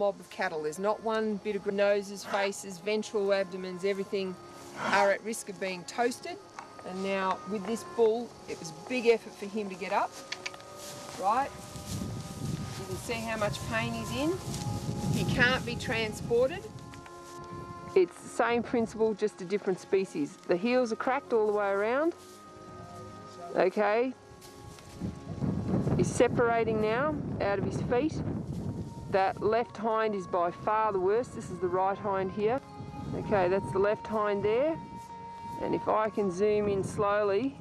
mob of cattle. There's not one bit of noses, faces, ventral abdomens, everything are at risk of being toasted. And now with this bull, it was a big effort for him to get up, right? You can see how much pain he's in. He can't be transported. It's the same principle, just a different species. The heels are cracked all the way around. Okay. He's separating now out of his feet. That left hind is by far the worst. This is the right hind here. Okay, that's the left hind there. And if I can zoom in slowly,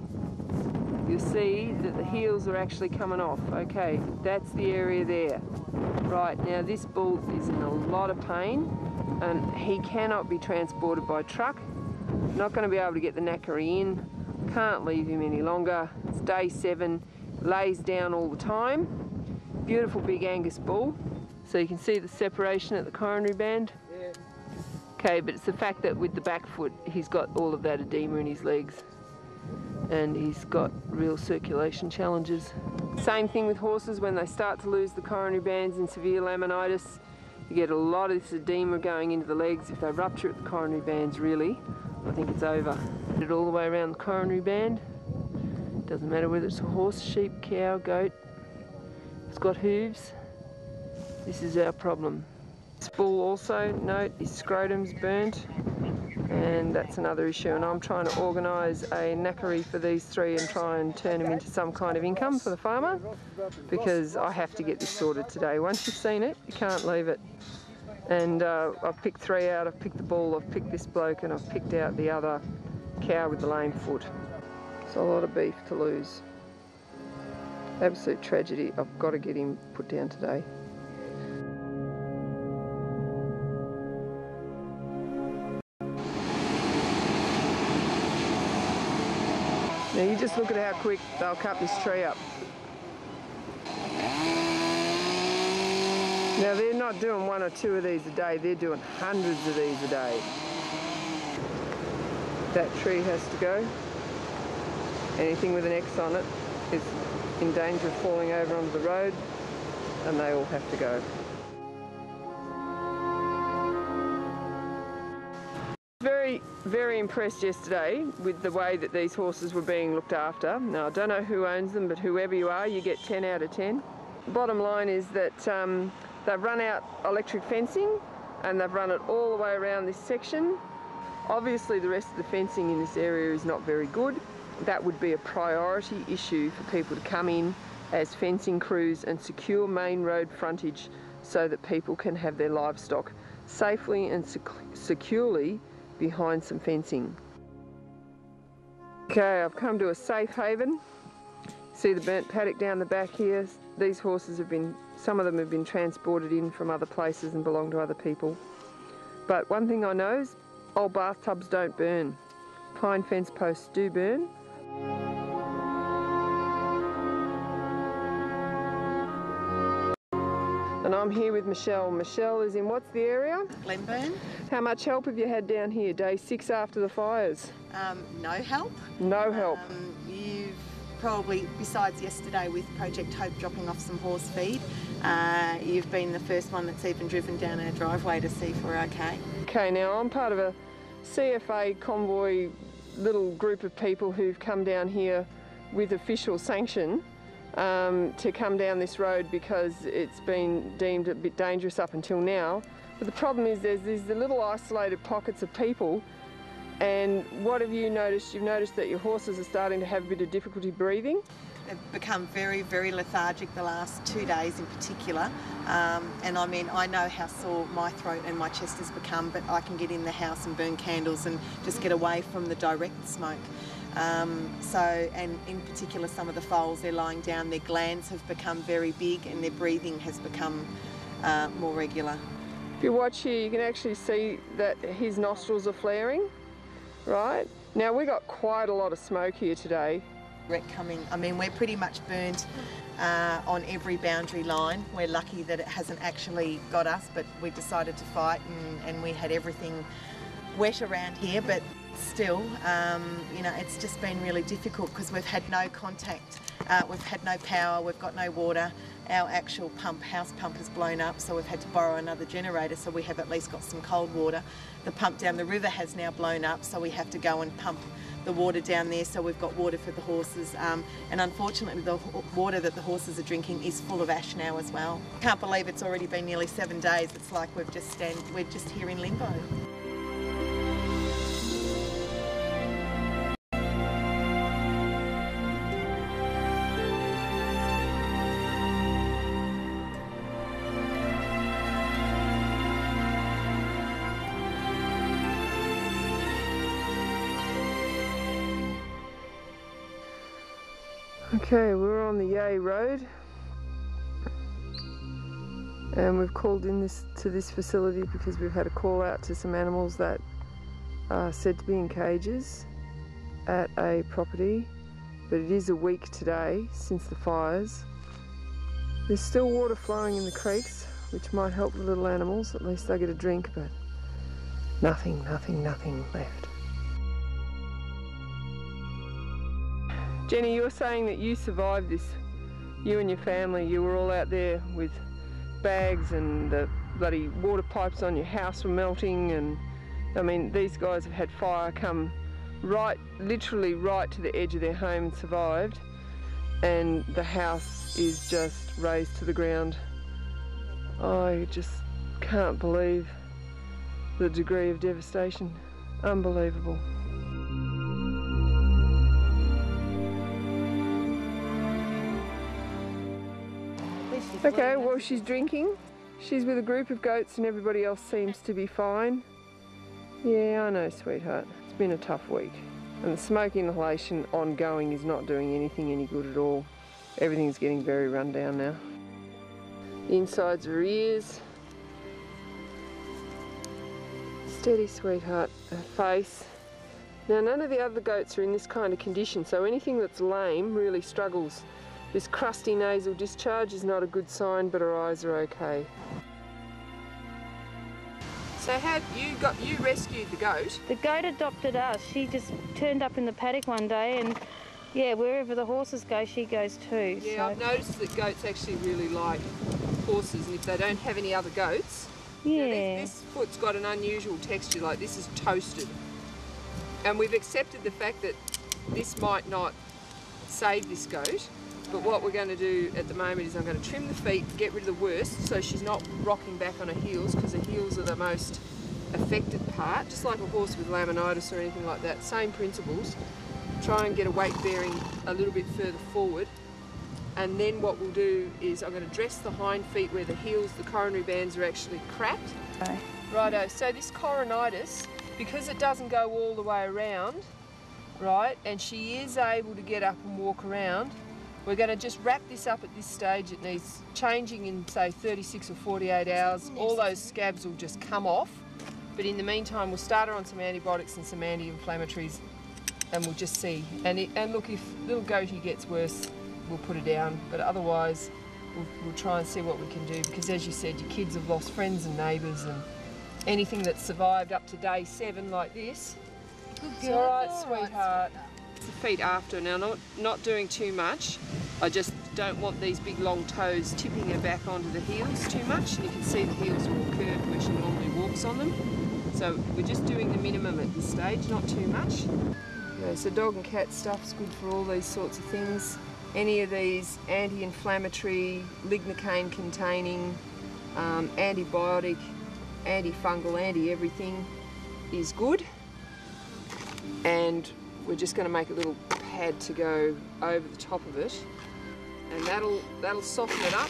you'll see that the heels are actually coming off. Okay, that's the area there. Right, now this bull is in a lot of pain and he cannot be transported by truck. Not going to be able to get the knackery in. Can't leave him any longer. It's day 7, lays down all the time. Beautiful big Angus bull. So you can see the separation at the coronary band. Yeah. Okay, but it's the fact that with the back foot, he's got all of that edema in his legs. And he's got real circulation challenges. Same thing with horses when they start to lose the coronary bands in severe laminitis. You get a lot of this edema going into the legs. If they rupture at the coronary bands, really, I think it's over. Put it all the way around the coronary band. Doesn't matter whether it's a horse, sheep, cow, goat. It's got hooves. This is our problem. This bull also, note, his scrotum's burnt, and that's another issue. And I'm trying to organise a knackery for these 3 and try and turn them into some kind of income for the farmer, because I have to get this sorted today. Once you've seen it, you can't leave it. And I've picked 3 out. I've picked the bull, I've picked this bloke, and I've picked out the other cow with the lame foot. So a lot of beef to lose. Absolute tragedy. I've got to get him put down today. Now you just look at how quick they'll cut this tree up. Now they're not doing 1 or 2 of these a day, they're doing hundreds of these a day. That tree has to go. Anything with an X on it is in danger of falling over onto the road, and they all have to go. Very impressed yesterday with the way that these horses were being looked after. Now I don't know who owns them, but whoever you are, you get 10 out of 10. Bottom line is that they've run out electric fencing and they've run it all the way around this section. Obviously the rest of the fencing in this area is not very good. That would be a priority issue for people to come in as fencing crews and secure main road frontage so that people can have their livestock safely and securely behind some fencing. Okay, I've come to a safe haven. See the burnt paddock down the back here. These horses have been, some of them have been transported in from other places and belong to other people. But one thing I know is old bathtubs don't burn. Pine fence posts do burn. And I'm here with Michelle. Michelle is in, what's the area? Glenburn. How much help have you had down here, day 6 after the fires? No help. No help. You've probably, besides yesterday with Project Hope dropping off some horse feed, you've been the first one that's even driven down our driveway to see if we're okay. Okay, now I'm part of a CFA convoy, little group of people who've come down here with official sanction to come down this road because it's been deemed a bit dangerous up until now. But the problem is there's these little isolated pockets of people, and what have you noticed? You've noticed that your horses are starting to have a bit of difficulty breathing. They've become very, very lethargic the last 2 days in particular. And I mean, I know how sore my throat and my chest has become, but I can get in the house and burn candles and just get away from the direct smoke. And in particular some of the foals, they're lying down, their glands have become very big and their breathing has become more regular. If you watch here, you can actually see that his nostrils are flaring, right? Now we got quite a lot of smoke here today. Wreck coming, I mean, we're pretty much burnt on every boundary line. We're lucky that it hasn't actually got us, but we decided to fight and we had everything wet around here, but still, you know, it's just been really difficult because we've had no contact We've had no power, we've got no water. Our actual house pump has blown up, so we've had to borrow another generator, so we have at least got some cold water. The pump down the river has now blown up, so we have to go and pump the water down there, so we've got water for the horses. And unfortunately, the water that the horses are drinking is full of ash now as well. Can't believe it's already been nearly 7 days. It's like we're just here in limbo. Okay, we're on the Yea Road and we've called in to this facility because we've had a call out to some animals that are said to be in cages at a property, but it is a week today since the fires. There's still water flowing in the creeks, which might help the little animals, at least they get a drink, but nothing left. Jenny, you were saying that you survived this. You and your family, you were all out there with bags and the bloody water pipes on your house were melting, and I mean, these guys have had fire come literally right to the edge of their home and survived, and the house is just razed to the ground. I just can't believe the degree of devastation. Unbelievable. Okay, well, she's drinking. She's with a group of goats and everybody else seems to be fine. Yeah, I know, sweetheart. It's been a tough week. And the smoke inhalation ongoing is not doing anything any good at all. Everything's getting very run down now. The insides of her ears. Steady, sweetheart. Her face. Now, none of the other goats are in this kind of condition, so anything that's lame really struggles. This crusty nasal discharge is not a good sign, but her eyes are okay. So you rescued the goat? The goat adopted us. She just turned up in the paddock one day, and yeah, wherever the horses go, she goes too. Yeah, so. I've noticed that goats actually really like horses, and if they don't have any other goats, yeah. This foot's got an unusual texture, like this is toasted. And we've accepted the fact that this might not save this goat. But what we're going to do at the moment is I'm going to trim the feet, get rid of the worst, so she's not rocking back on her heels, because her heels are the most affected part, just like a horse with laminitis or anything like that. Same principles. Try and get a weight bearing a little bit further forward. And then what we'll do is I'm going to dress the hind feet where the heels, the coronary bands are actually cracked. Okay. Righto, so this coronitis, because it doesn't go all the way around, right, and she is able to get up and walk around, we're going to just wrap this up at this stage. It needs changing in, say, 36 or 48 hours. All those scabs will just come off. But in the meantime, we'll start her on some antibiotics and some anti-inflammatories, and we'll just see. And look, if little goatie gets worse, we'll put her down. But otherwise, we'll try and see what we can do. Because as you said, your kids have lost friends and neighbours, and anything that's survived up to day 7 like this. It's all right, sweetheart. The feet after. Now, not doing too much. I just don't want these big long toes tipping her back onto the heels too much. And you can see the heels are all curved where she normally walks on them. So we're just doing the minimum at this stage, not too much. Okay, so dog and cat stuff's good for all these sorts of things. Any of these anti-inflammatory, lignocaine containing, antibiotic, antifungal, anti-everything is good. And we're just going to make a little pad to go over the top of it, and that'll soften it up.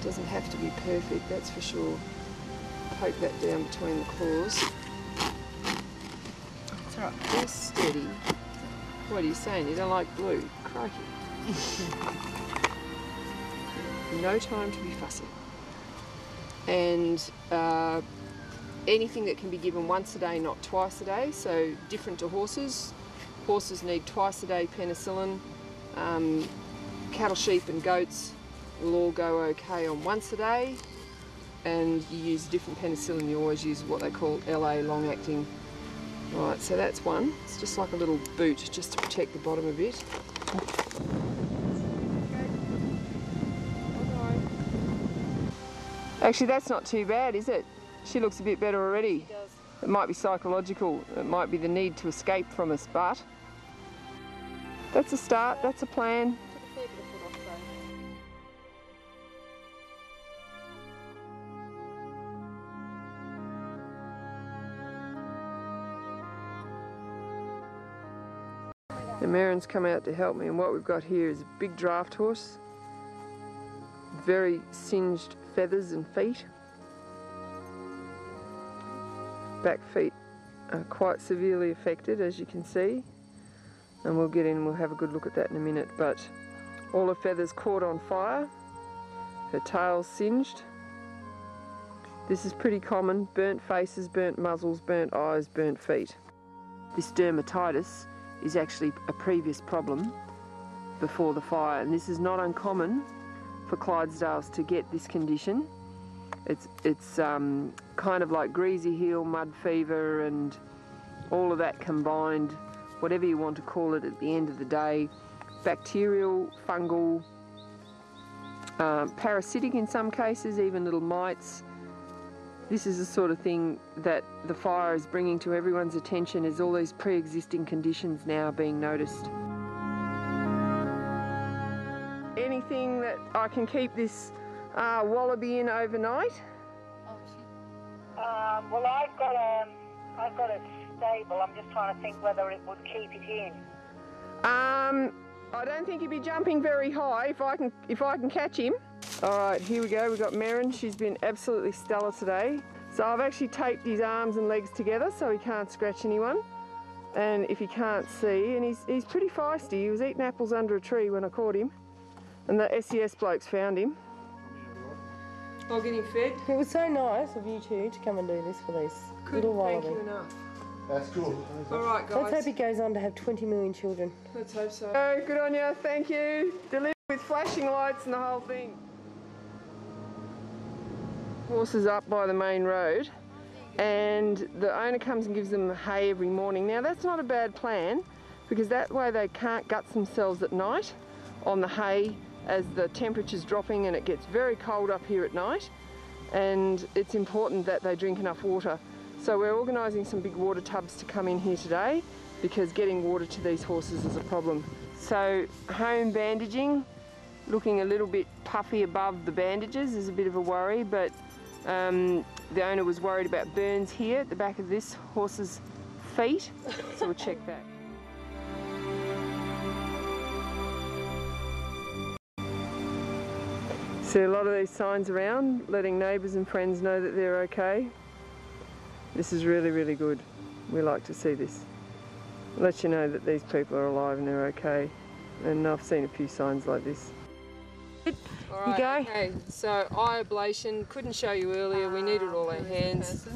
Doesn't have to be perfect, that's for sure. Poke that down between the claws. That's right, just steady. What are you saying? You don't like blue? Crikey. No time to be fussy. And anything that can be given once a day, not twice a day, so different to horses. Horses need twice a day penicillin. Cattle, sheep and goats will all go okay on once a day, and you use different penicillin. You always use what they call LA, long-acting Right, so that's one. It's just like a little boot just to protect the bottom a bit. Actually, that's not too bad, is it? She looks a bit better already. She does. It might be psychological, it might be the need to escape from us, but that's a start, that's a plan. Took a fair bit of foot off, The Maren's come out to help me, and what we've got here is a big draft horse, very singed feathers and feet. Back feet are quite severely affected, as you can see, and we'll get in and we'll have a good look at that in a minute. But all her feathers caught on fire, her tail's singed. This is pretty common: burnt faces, burnt muzzles, burnt eyes, burnt feet. This dermatitis is actually a previous problem before the fire, and this is not uncommon for Clydesdales to get this condition. It's kind of like greasy heel, mud fever, and all of that combined, whatever you want to call it at the end of the day. Bacterial, fungal, parasitic in some cases, even little mites. This is the sort of thing that the fire is bringing to everyone's attention, is all these pre-existing conditions now being noticed. Anything that I can keep this wallaby in overnight? Well, I've got a stable. I'm just trying to think whether it would keep it in. I don't think he'd be jumping very high if I can catch him. All right, here we go. We've got Maren. She's been absolutely stellar today. So I've actually taped his arms and legs together so he can't scratch anyone. And if you can't see, and he's pretty feisty. He was eating apples under a tree when I caught him, and the SES blokes found him. I'll get him fed. It was so nice of you two to come and do this for these little wallaby. Thank you enough. That's cool. All right, guys. Let's hope he goes on to have 20 million children. Let's hope so. Oh, good on you. Thank you. Delivered with flashing lights and the whole thing. Horses up by the main road, and the owner comes and gives them hay every morning. Now that's not a bad plan, because that way they can't gut themselves at night on the hay as the temperature's dropping and it gets very cold up here at night, and it's important that they drink enough water. So we're organising some big water tubs to come in here today, because getting water to these horses is a problem. So home bandaging, looking a little bit puffy above the bandages is a bit of a worry, but the owner was worried about burns here at the back of this horse's feet, so we'll check that. See a lot of these signs around, letting neighbours and friends know that they're okay. This is really, really good. We like to see this. Let you know that these people are alive and they're okay. And I've seen a few signs like this. All right, you go. Okay, so eye ablation, couldn't show you earlier, we needed all our hands.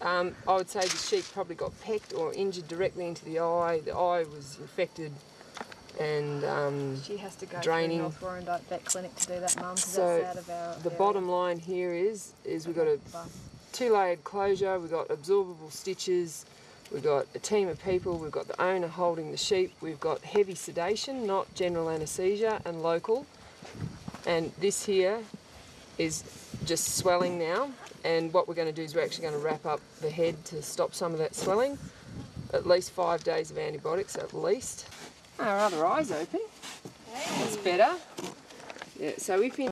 I would say the sheep probably got pecked or injured directly into the eye was infected and she has to go draining. to North Warrandyte Vet Clinic to do that, Mum, because So that's out of our the area. bottom line here is we've got a 2-layered closure, we've got absorbable stitches, we've got a team of people, we've got the owner holding the sheep, we've got heavy sedation, not general anaesthesia, and local. And this here is just swelling now, and what we're going to do is we're actually going to wrap up the head to stop some of that swelling. At least 5 days of antibiotics at least. Our other eye's open. That's better. Yeah, so if in